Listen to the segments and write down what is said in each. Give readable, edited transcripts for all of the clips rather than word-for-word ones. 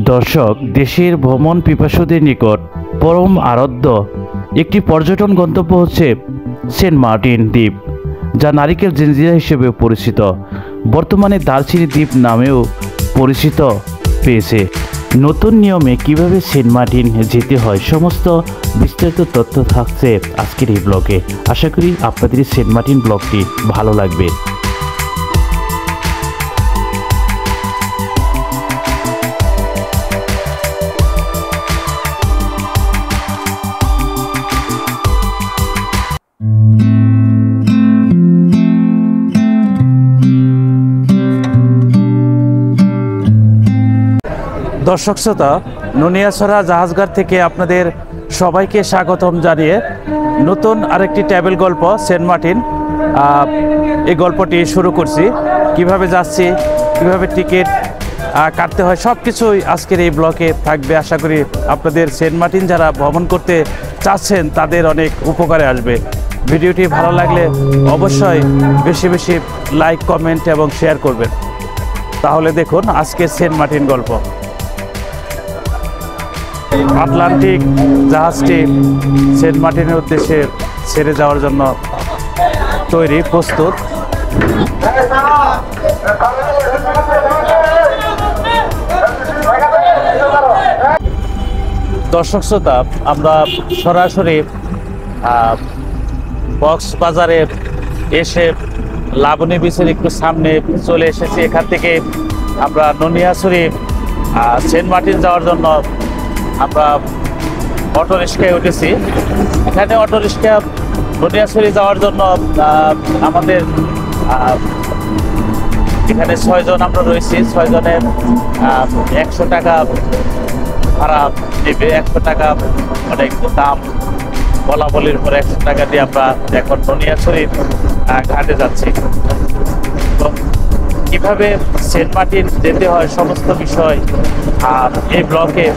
দর্শক, দেশের ভ্রমণ পিপাসুদের নিকট পরম আরাধ্য একটি পর্যটন গন্তব্য হচ্ছে সেন্ট মার্টিন দ্বীপ, যা নারিকেল জেজিরা হিসেবে পরিচিত। বর্তমানে দারচিনি দ্বীপ নামেও পরিচিত পেয়েছে। নতুন নিয়মে কিভাবে সেন্ট মার্টিন যেতে হয় সমস্ত বিস্তারিত তথ্য থাকছে আজকের এই ব্লগে। আশা করি আপনাদের এই সেন্ট মার্টিন ব্লগটি ভালো লাগবে। দর্শক শ্রোতা, নুনিয়াছড়া জাহাজঘাট থেকে আপনাদের সবাইকে স্বাগতম জানিয়ে নতুন আরেকটি ট্রাভেল গল্প সেন্ট মার্টিন এই গল্পটি শুরু করছি। কিভাবে যাচ্ছি, কিভাবে টিকিট কাটতে হয়, সব কিছুই আজকের এই ব্লগে থাকবে। আশা করি আপনাদের সেন্ট মার্টিন যারা ভ্রমণ করতে চাচ্ছেন তাদের অনেক উপকারে আসবে। ভিডিওটি ভালো লাগলে অবশ্যই বেশি বেশি লাইক, কমেন্ট এবং শেয়ার করবেন। তাহলে দেখুন আজকের সেন্ট মার্টিন গল্প। আটলান্টিক জাহাজটি সেন্ট মার্টিনের উদ্দেশ্যে ছেড়ে যাওয়ার জন্য তৈরি, প্রস্তুত। দর্শক শ্রোতা, আমরা সরাসরি কক্সবাজারে এসে লাবণী বিচের একটু সামনে চলে এসেছি। এখান থেকে আমরা নুনিয়াছড়ি সেন্ট মার্টিন যাওয়ার জন্য আমরা অটো রিক্সায় উঠেছি। এখানে অটো রিক্সা নুনিয়াছড়ি যাওয়ার জন্য আমাদের এখানে 6 জন আমরা রয়েছি। 6 জনের 100 টাকা ভাড়া নেবে। 100 টাকা অনেক দাম, বলা বলির পরে 100 টাকা দিয়ে আমরা এখন নুনিয়াছড়ি ঘাটে যাচ্ছি। তো কিভাবে সেন্ট মার্টিন যেতে হয় সমস্ত বিষয় এই ব্লগে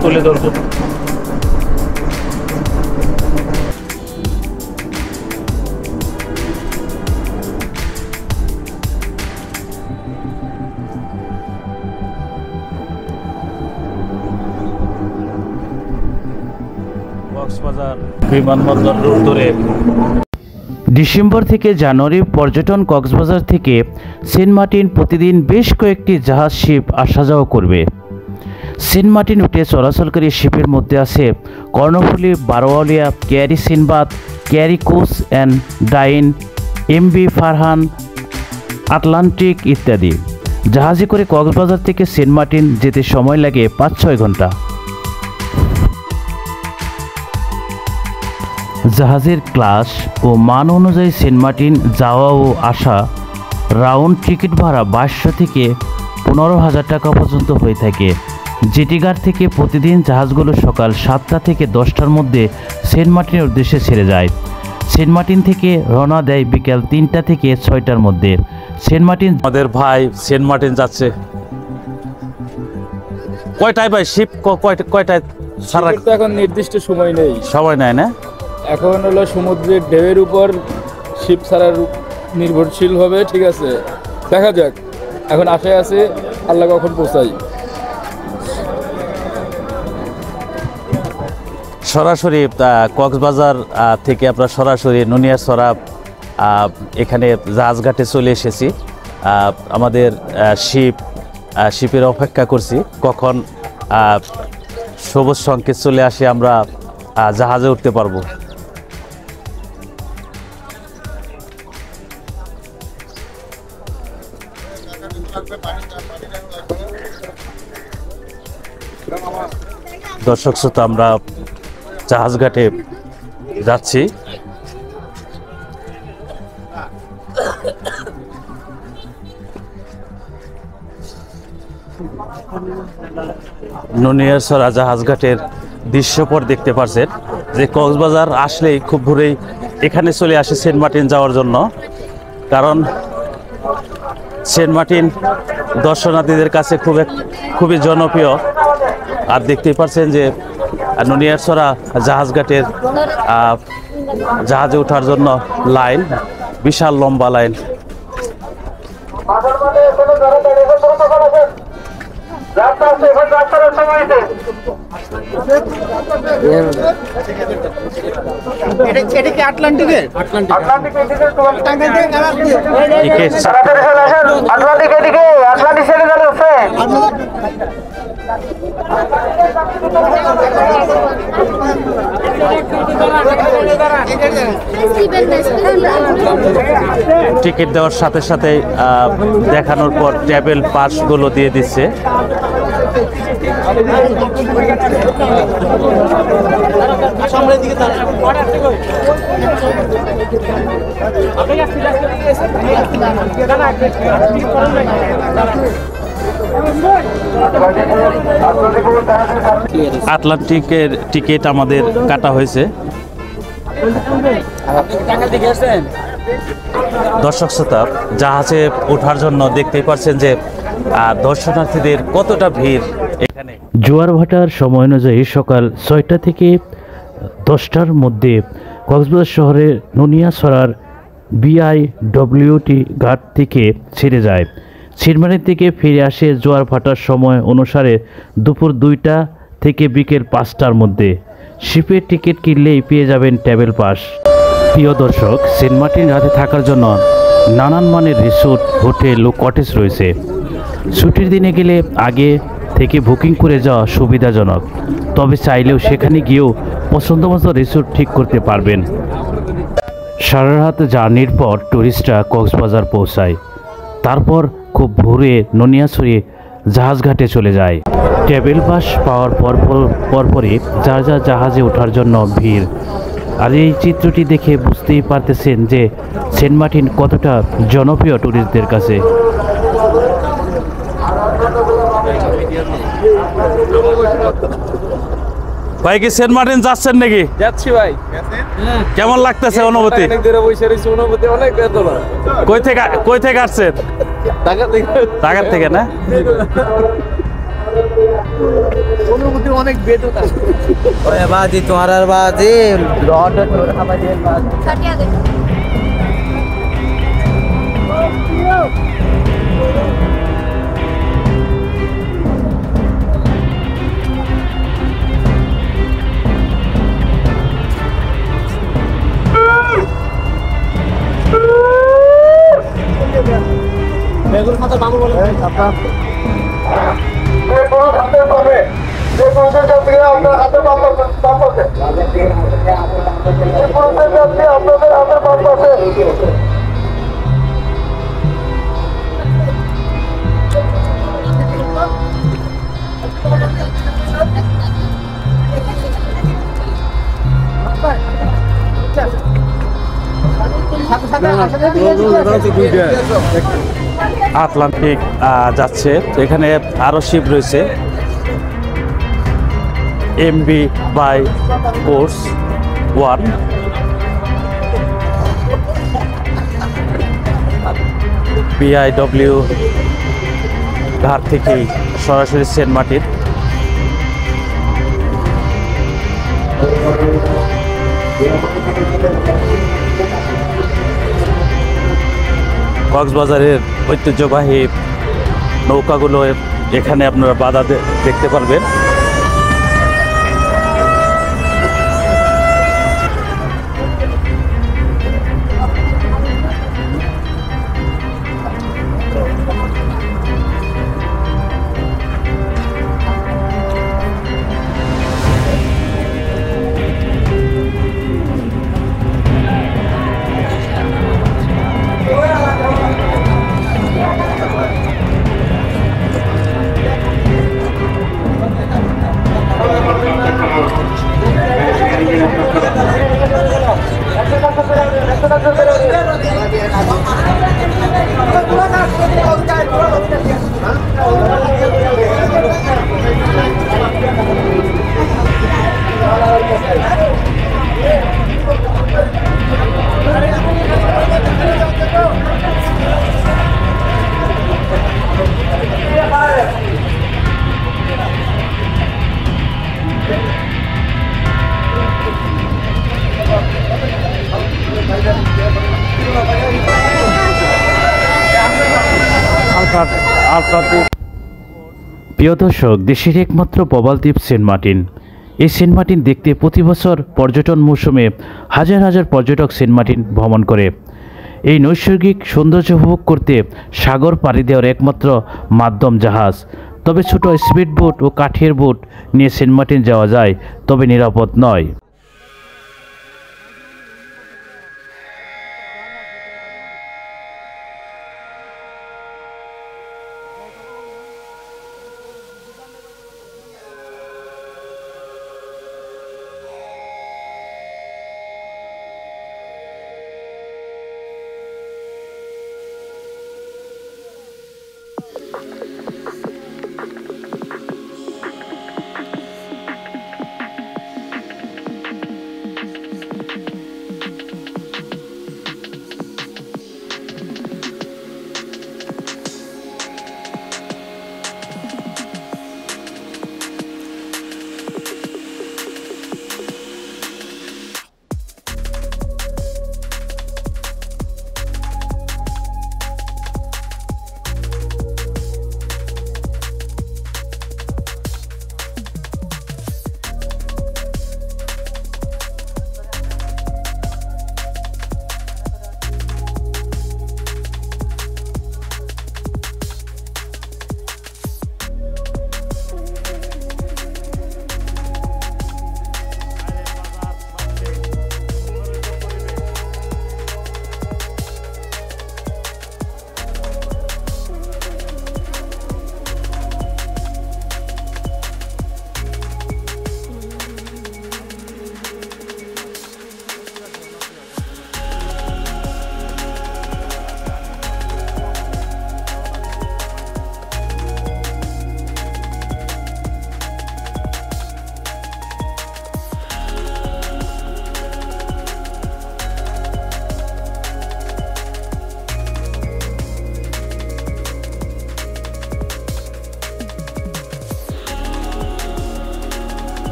তুলে ধরব। কক্সবাজার বিমানবন্দর রুট ধরে ডিসেম্বর থেকে জানুয়ারি পর্যটন কক্সবাজার থেকে সেন্ট মার্টিন প্রতিদিন বেশ কয়েকটি জাহাজ শিপ আসা যাওয়া করবে। সেন্ট মার্টিন উঠে চলাচলকারী শিপের মধ্যে আছে Karnaphuli, Baroaliya, Keari Sindbad, Keari coach and dine, MB Farhan, Atlantic ইত্যাদি। জাহাজে করে কক্সবাজার থেকে সেন্ট মার্টিন যেতে সময় লাগে 5-6 ঘন্টা। জাহাজের ক্লাস ও মান অনুযায়ী সেন্ট মার্টিন যাওয়া ও আসা রাউন্ড টিকিট ভাড়া 2200 থেকে 15,000 টাকা পর্যন্ত হয়ে থাকে। জেটিঘাট থেকে প্রতিদিন জাহাজগুলো সকাল 7টা থেকে 10টার মধ্যে সেন্ট মার্টিনের উদ্দেশ্যে ছেড়ে যায়। সেন্ট মার্টিন থেকে রওনা দেয় বিকেল 3টা থেকে 6টার মধ্যে। সেন্ট মার্টিন আমাদের ভাই সেন্ট মার্টিন যাচ্ছে। কয়টায় ভাই শিপ কয়টায় ছাড়া? এখন নির্দিষ্ট সময় নেই, সময় নেয় না। এখন হলো সমুদ্রের ঢেউয়ের উপর শিপ ছাড়ার নির্ভরশীল হবে। ঠিক আছে, দেখা যাক। এখন আশায় আছে আল্লাহ কখন পৌঁছাই। সরাসরি কক্সবাজার থেকে আমরা সরাসরি নুনিয়াছড়া এখানে জাহাজঘাটে চলে এসেছি। আমাদের শিপের অপেক্ষা করছি কখন সবুজ সংকেত চলে আসে আমরা জাহাজে উঠতে পারবো। দর্শক শ্রোতা, আমরা জাহাজঘাটে যাচ্ছি। নুনিয়াছড়া জাহাজঘাটের দৃশ্যপট দেখতে পাচ্ছেন যে কক্সবাজার আসলেই খুব ভোরেই এখানে চলে আসে সেন্ট মার্টিন যাওয়ার জন্য। কারণ সেন্ট মার্টিন দর্শনার্থীদের কাছে খুবই জনপ্রিয়। আর দেখতেই পাচ্ছেন যে নুনিয়াছড়া জাহাজঘাটের জাহাজে ওঠার জন্য লাইন, বিশাল লম্বা লাইন। এটা কি আটলান্টিকের? টিকিট টিকিট দেওয়ার সাথে সাথে দেখানোর পর টেবিল পাসগুলো দিয়ে দিচ্ছে। আটলান্টিকের টিকিট আমাদের কাটা হয়েছে। দর্শক শ্রোতা, জাহাজে ওঠার জন্য দেখতেই পাচ্ছেন যে দর্শনার্থীদের কতটা ভিড় এখানে। জোয়ার ভাটার সময় অনুযায়ী সকাল 6টা থেকে 10টার মধ্যে কক্সবাজার শহরের নুনিয়াছড়ার বিআইডব্লিউটি ঘাট থেকে ছেড়ে যায়। শিরমারির দিকে ফিরে আসে জোয়ার ভাটার সময় অনুসারে দুপুর 2টা থেকে বিকেল 5টার মধ্যে। শিপের টিকিট কিনলেই পেয়ে যাবেন টেবিল পাস। প্রিয় দর্শক, সেন্ট মার্টিন রাতে থাকার জন্য নানান মানের রিসোর্ট, হোটেল ও কটেজ রয়েছে। ছুটির দিনে গেলে আগে থেকে বুকিং করে যাওয়া সুবিধাজনক, তবে চাইলেও সেখানে গিয়েও পছন্দমতো রিসোর্ট ঠিক করতে পারবেন। সারা রাত জার্নির পর টুরিস্টরা কক্সবাজার পৌঁছায়, তারপর খুব ভোরে নুনিয়াছড়ি জাহাজঘাটে চলে যায়। টেবিল পাস পাওয়ার পরপরই যার যার জাহাজে ওঠার জন্য ভিড়। আর এই চিত্রটি দেখে বুঝতেই পারতেছেন যে সেন্ট মার্টিন কতটা জনপ্রিয় টুরিস্টদের কাছে। ভাই কি সেন্ট মার্টিন যাচ্ছেন নাকি? যাচ্ছি ভাই। কেমন লাগতেছে অনুভূতি? অনুভূতি অনেক বেদনা। কই থেকে আসছেন? ঢাকা থেকে না? অনুভূতি অনেক বেদনা। ওরে বাজি তোমার আর বাজি লট জোর খাবা দিয়ে বাজি বেগুন মাথা বাবু বলে আপনার আটলান্টিক যাচ্ছে। এখানে আরো শিপ রয়েছে। এমবি বাই কোর্স 1 বিআইডব্লিউ ঘাট থেকেই সরাসরি সেন্ট মার্টিন। কক্সবাজারের ঐতিহ্যবাহী নৌকাগুলো এখানে আপনারা বাধা দেখতে পারবেন। প্রিয় দর্শক, দেশের একমাত্র প্রবাল দ্বীপ সেন্ট মার্টিন। এই সেন্ট মার্টিন দেখতে প্রতি বছর পর্যটন মৌসুমে হাজার হাজার পর্যটক সেন্ট মার্টিন ভ্রমণ করে। এই নৈসর্গিক সৌন্দর্য উপভোগ করতে সাগর পাড়ি দেওয়ার একমাত্র মাধ্যম জাহাজ। তবে ছোট স্পিড বোট ও কাঠের বোট নিয়ে সেন্ট মার্টিন যাওয়া যায়, তবে নিরাপদ নয়।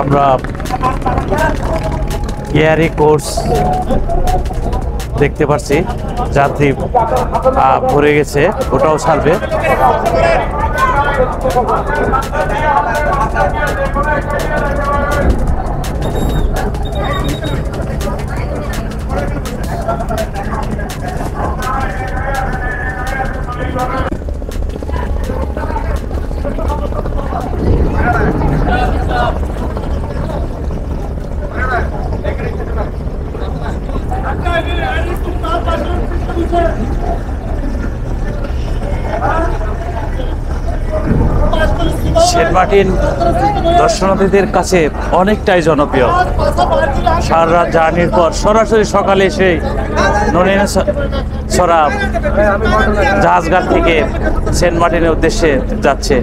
আমরা এয়ারি কোর্স দেখতে পাচ্ছি, যাত্রী ভরে গেছে, ওটাও ছাড়বে। সেন্ট মার্টিন দর্শনার্থীদের কাছে অনেকটাই জনপ্রিয়। সারা রাত জার্নির পর সরাসরি সকালে এসে ননিয়াছড়া জাহাজঘাট থেকে সেন্ট মার্টিনের উদ্দেশ্যে যাচ্ছে।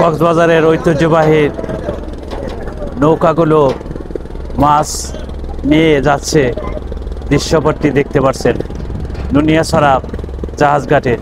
কক্সবাজারের ঐতিহ্যবাহী নৌকাগুলো মাছ নিয়ে যাচ্ছে, দৃশ্যপটটি দেখতে পাচ্ছেন। নুনিয়াছড়া জাহাজঘাটে।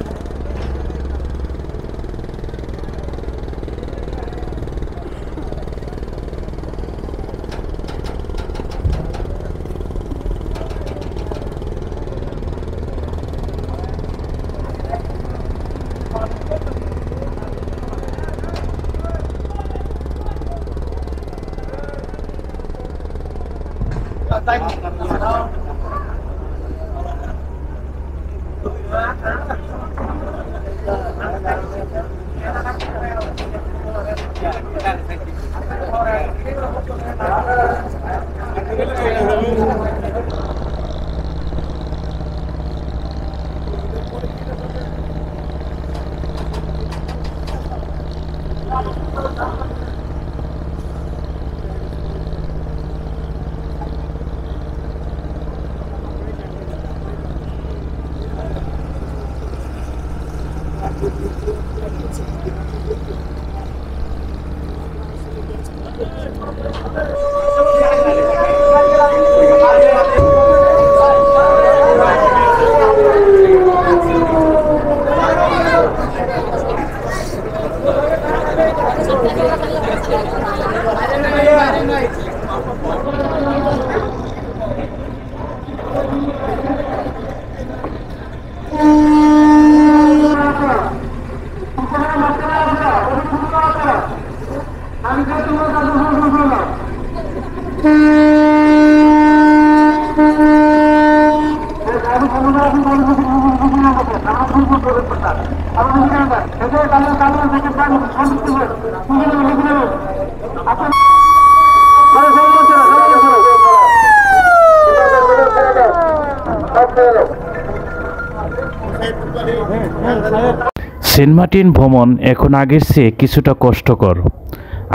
সেন্ট মার্টিন ভ্রমণ এখন আগের চেয়ে কিছুটা কষ্টকর।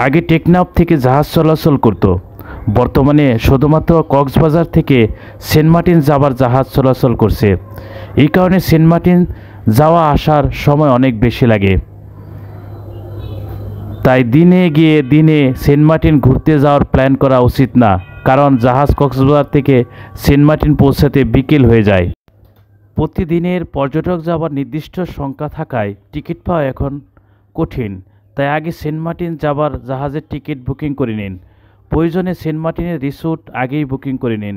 আগে টেকনাফ থেকে জাহাজ চলাচল করত, বর্তমানে শুধুমাত্র কক্সবাজার থেকে সেন্ট মার্টিন যাবার জাহাজ চলাচল করছে। এই কারণে সেন্ট মার্টিন যাওয়া আসার সময় অনেক বেশি লাগে। তাই দিনে গিয়ে দিনে সেন্ট মার্টিন ঘুরতে যাওয়ার প্ল্যান করা উচিত না, কারণ জাহাজ কক্সবাজার থেকে সেন্ট মার্টিন পৌঁছাতে বিকেল হয়ে যায়। প্রতিদিনের পর্যটক যাবার নির্দিষ্ট সংখ্যা থাকায় টিকিট পাওয়া এখন কঠিন। তাই আগে সেন্ট মার্টিন যাবার জাহাজের টিকিট বুকিং করে নিন। প্রয়োজনে সেন্ট মার্টিনের রিসোর্ট আগেই বুকিং করে নিন।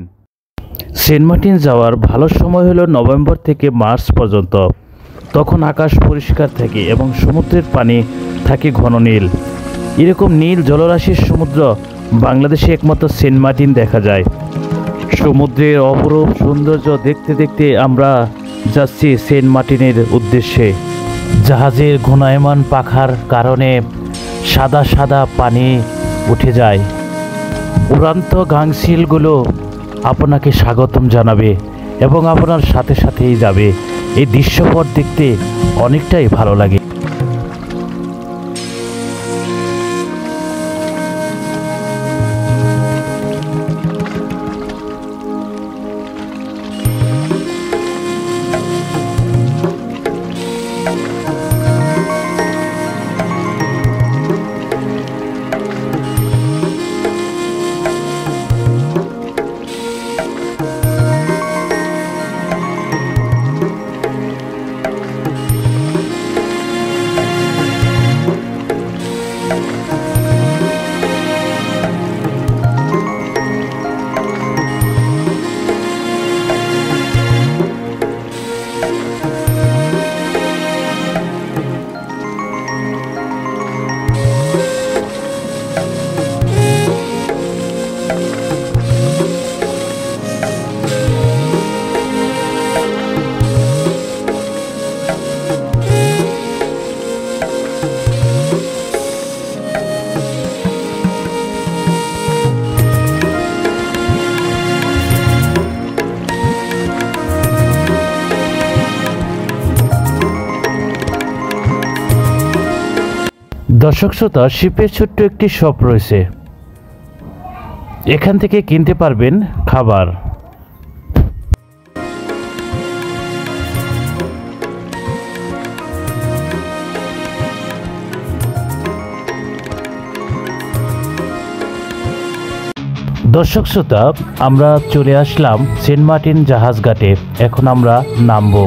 সেন্ট মার্টিন যাওয়ার ভালো সময় হলো নভেম্বর থেকে মার্চ পর্যন্ত। তখন আকাশ পরিষ্কার থাকে এবং সমুদ্রের পানি থাকে ঘন নীল। এরকম নীল জলরাশির সমুদ্র বাংলাদেশে একমাত্র সেন্ট মার্টিন দেখা যায়। সমুদ্রের অপরূপ সৌন্দর্য দেখতে দেখতে আমরা যাচ্ছি সেন্ট মার্টিনের উদ্দেশ্যে। জাহাজের ঘূর্ণায়মান পাখার কারণে সাদা সাদা পানি উঠে যায়। উড়ান্ত গাংচিলগুলো আপনাকে স্বাগতম জানাবে এবং আপনার সাথে সাথেই যাবে। এই দৃশ্যপট দেখতে অনেকটাই ভালো লাগে। দর্শক শ্রোতা, শিপের ছোট্ট একটি শপ রয়েছে, এখান থেকে কিনতে পারবেন খাবার। দর্শক শ্রোতা, আমরা চলে আসলাম সেন্ট মার্টিন জাহাজ ঘাটে। এখন আমরা নামবো।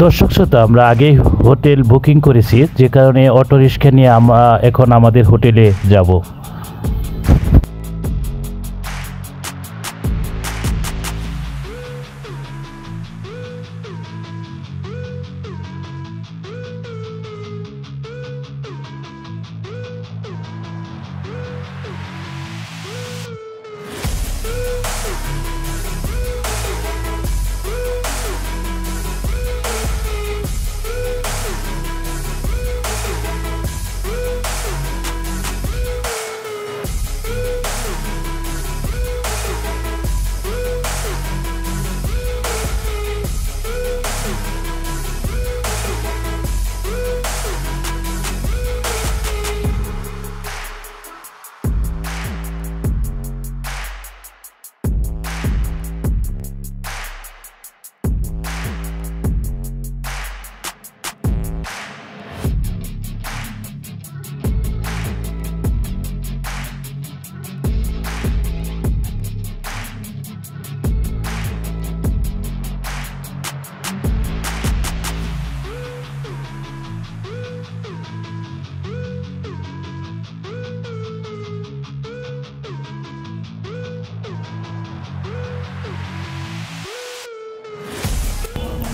দর্শক শ্রোতা, আমরা আগেই হোটেল বুকিং করেছি, যে কারণে অটো রিক্সা নিয়ে আমরা এখন আমাদের হোটেলে যাব।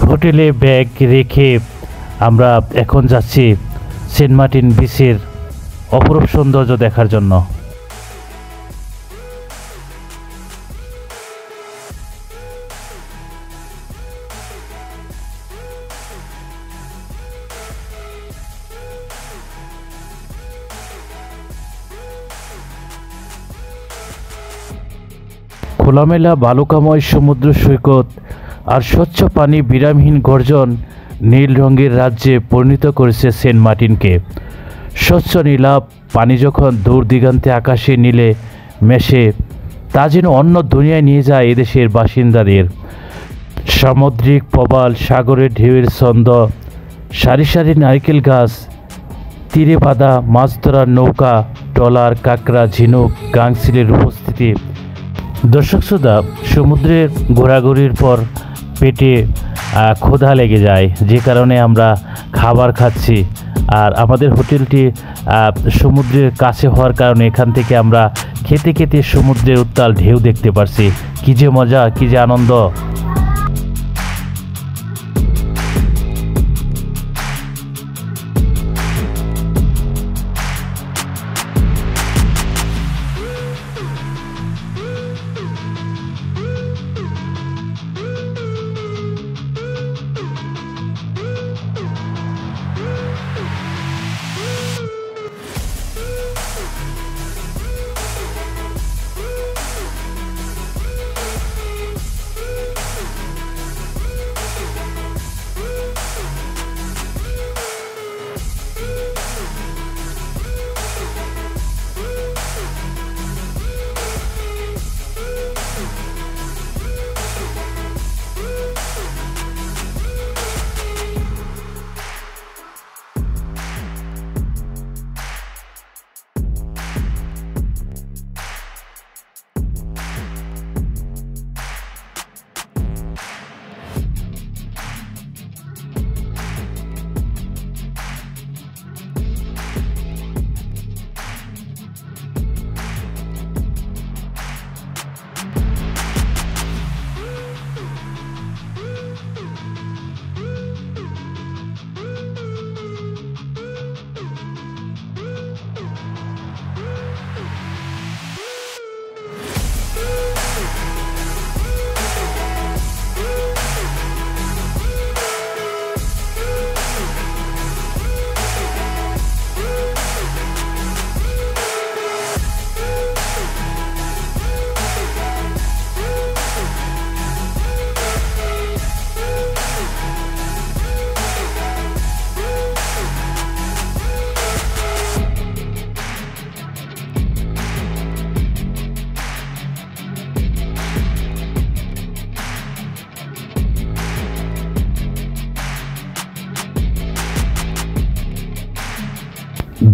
হোটেলে ব্যাগ রেখে আমরা এখন যাচ্ছি সেন্ট মার্টিন বিচের অপরূপ সৌন্দর্য দেখার জন্য। খোলামেলা বালুকাময় সমুদ্র সৈকত আর স্বচ্ছ পানি, বিরামহীন গর্জন নীল রঙের রাজ্যে পরিণত করেছে সেন্ট মার্টিনকে। স্বচ্ছ নীলাভ পানি যখন দূর দিগন্তে আকাশে নীলে মেশে, তা যেন অন্য দুনিয়ায় নিয়ে যায় এদেশের বাসিন্দাদের। সামুদ্রিক প্রবাল, সাগরের ঢেউয়ের ছন্দ, সারি সারি নারকেল গাছ, তীরে বাঁধা মাছ ধরার নৌকা, ট্রলার, কাঁকড়া, ঝিনুক, গাংচিলের উপস্থিতি। দর্শক শ্রোতা, সমুদ্রে ঘোরাঘুরির পর পেটে ক্ষুধা লেগে যায়, যে কারণে আমরা খাবার খাচ্ছি। আর আমাদের হোটেলটি সমুদ্রের কাছে হওয়ার কারণে এখান থেকে আমরা খেতে খেতে সমুদ্রের উত্তাল ঢেউ দেখতে পারছি। কী যে মজা, কী যে আনন্দ!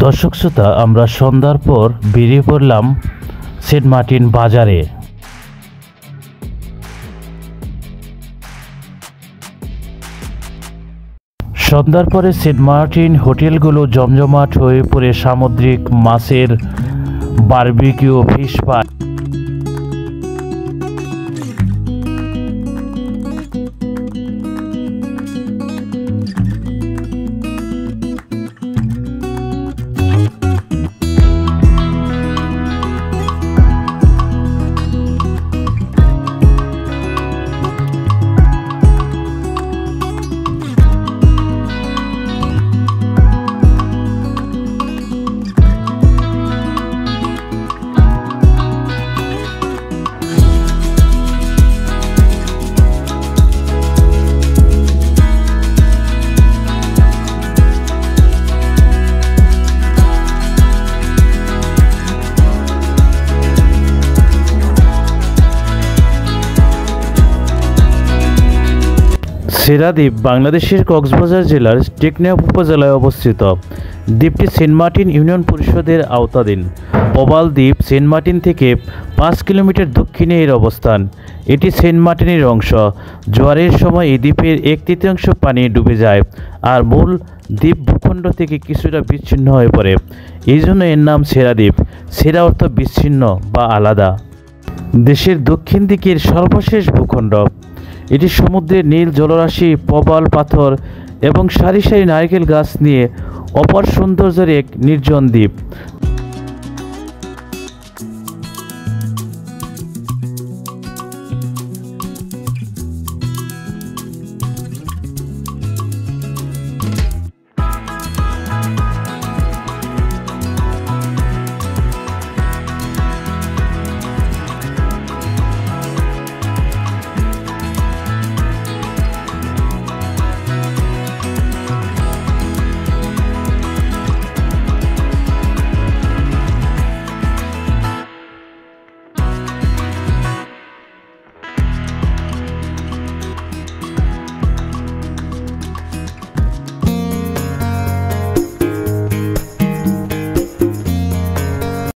দর্শক শ্রোতা, আমরা সন্ধ্যার পর বেরিয়ে পড়লাম সেন্ট মার্টিন বাজারে। সন্ধ্যার পরে সেন্ট মার্টিন হোটেলগুলো জমজমাট হয়ে পড়ে সামুদ্রিক মাছের বারবিকিউ ফিশ ফ্রাই। সেরা দ্বীপ বাংলাদেশের কক্সবাজার জেলার টেকনাফ উপজেলায় অবস্থিত। দ্বীপটি সেন্ট মার্টিন ইউনিয়ন পরিষদের আওতাধীন। প্রবাল দ্বীপ সেন্ট মার্টিন থেকে 5 কিলোমিটার দক্ষিণে এর অবস্থান। এটি সেন্ট মার্টিনের অংশ। জোয়ারের সময় এই দ্বীপের 1/3 পানি ডুবে যায় আর মূল দ্বীপ ভূখণ্ড থেকে কিছুটা বিচ্ছিন্ন হয়ে পড়ে। এই জন্য এর নাম সেরা দ্বীপ। সেরা অর্থ বিচ্ছিন্ন বা আলাদা। দেশের দক্ষিণ দিকের সর্বশেষ ভূখণ্ড। এটি সমুদ্রের নীল জলরাশি, প্রবাল পাথর এবং সারি সারি নারকেল গাছ নিয়ে অপার সৌন্দর্যের এক নির্জন দ্বীপ।